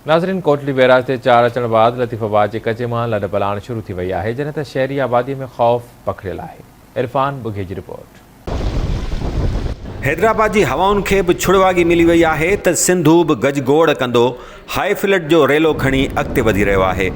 नाज़रीन, कोटली बैराज से 4 अचण बाद लतीफ़ाबाद के कचे में लड़ पलाण शुरू थी वही है, जन त शहरी आबादी में खौफ पकड़ियल है। इरफान बुघे की रिपोर्ट। हैदराबाद की हवाउन के भी छुड़वागी मिली वही है त सिंधु भी गजगोड़ कंदो हाई फ्लड जो रेलो खणी अगते वधी रहो है।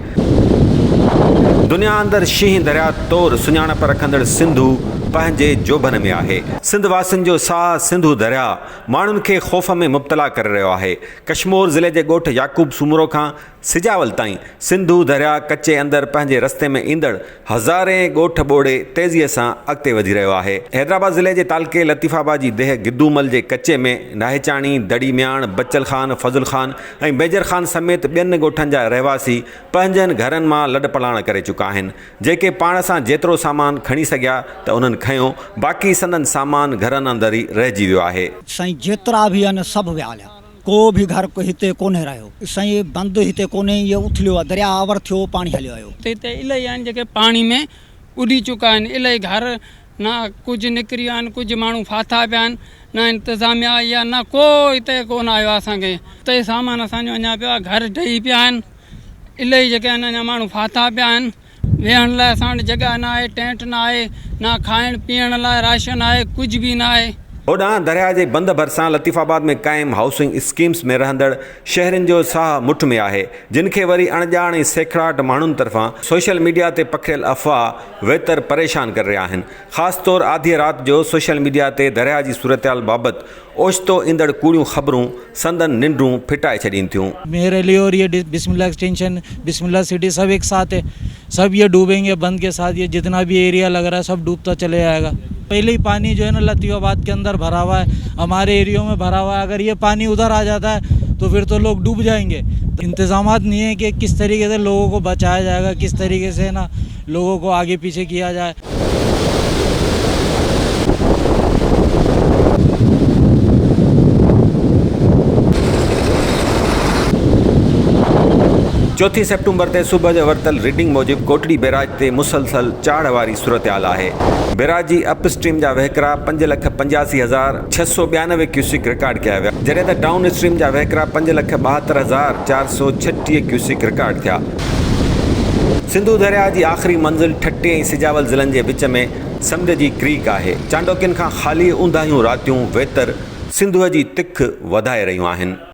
दुनिया अंदर शींह दरिया तौर सुञाणप रखंदड़ सिंधु पंहिंजे जोबन में आहे। सिंध वासियुनि जो साह सिंधु दरिया माण्हुनि खे ख़ौफ़ में मुब्तला करे रहियो आहे। कश्मीर ज़िले जे ॻोठ याकूब सूमरो खां सिजावल ताईं सिंधु दरिया कचे अंदर पंहिंजे रस्ते में ईंदड़ हज़ारे ॻोठ ॿोड़े तेज़ीअ सां अॻिते वधी रहियो आहे। हैदराबाद ज़िले जे तालके लतीफ़ाबाद जी देह गिद्दूमल जे कचे में नाहेचाणी, दड़ीम्याण, बच्चल ख़ान, फज़ुल ख़ान ऐं मेजर ख़ान समेत ॿियनि ॻोठनि जा रहवासी पंहिंजनि घरनि मां लॾ पलाण करे चुका आहिनि। जेके पाण सां जेतिरो सामान खणी सघिया त उन्हनि खयो, बाक़ी संदन सामान घरनि अंदर ही रहिजी वियो आहे। साईं जेतिरा भी आहिनि सभु विया हलिया, को भी घर को हिते कोन्हे रहियो। साईं बंदि हिते कोन्हे, ये उथलियो आहे, दरिया आवर थियो, पाणी हलियो आयो। हिते इलाही आहिनि जेके पाणी में उॾी चुका आहिनि। इलाही घर ना कुझु निकिरी आहिनि, कुझु माण्हू फाथा पिया आहिनि, न इंतिज़ामिया या न को हिते कोन आयो आहे असांखे। हिते सामान असांजो अञा पियो आहे, घर ढही पिया आहिनि। इलाही जेके आहिनि अञा माण्हू फाथा पिया आहिनि। वेहण लाइ असां वटि जॻह न आहे, टेंट न आहे, न खाइण पीअण लाइ राशन आहे, कुझु बि न आहे। होॾां दरिया जे बंद भरिसां लतीफ़ाबाद में क़ाइम हाउसिंग स्कीम्स में रहंदड़ शहरनि जो साह मुठ में आहे, जिन खे वरी अणॼाण ऐं सेखड़ाट माण्हुनि तरफ़ां सोशल मीडिया ते पखिड़ियल अफ़वाह वेतर परेशान करे रहिया आहिनि। ख़ासि तौर आधी राति जो सोशल मीडिया ते दरिया जी सूरतहाल बाबति ओचितो ईंदड़ कूड़ियूं ख़बरूं संदन निंडूं फिटाए छॾीनि थियूं। मेरे लिए और ये बिस्मिल्लाह एक्सटेंशन, बिस्मिल्लाह सिटी सब एक साथ है, सब ये डूबेंगे बंद के साथ। ये जितना भी एरिया लग रहा है सब डूबता चले जाएगा। पहले ही पानी जो है ना लतीफ़ाबाद के अंदर भरा हुआ है, हमारे एरियो में भरा हुआ है। अगर ये पानी उधर आ जाता है तो फिर तो लोग डूब जाएंगे। इंतज़ामात नहीं है कि किस तरीके से लोगों को बचाया जाएगा, किस तरीके से ना लोगों को आगे पीछे किया जाए। चौथी सेप्टेम्बर ते सुबह जो वरतल रीडिंग मूजिब कोटड़ी बैराज ते मुसलसल चाढ़ वारी सूरतहाल आहे। बैराज जी अप स्ट्रीम जा वहकरा 5,85,692 क्यूसिक रिकॉर्ड किया विया, जॾहिं त डाउन स्ट्रीम जा वहकरा 5,72,436 क्यूसिक रिकॉर्ड थिया। सिंधु दरिया जी आख़िरी मंज़िल ठटे ऐं सिजावल ज़िलनि जे विच में समुंड जी क्रीक आहे। चांडोकियुनि खां ख़ाली ऊंदाहियूं रातियूं वेतर सिंधुअ जी तिख वधाए रहियूं आहिनि।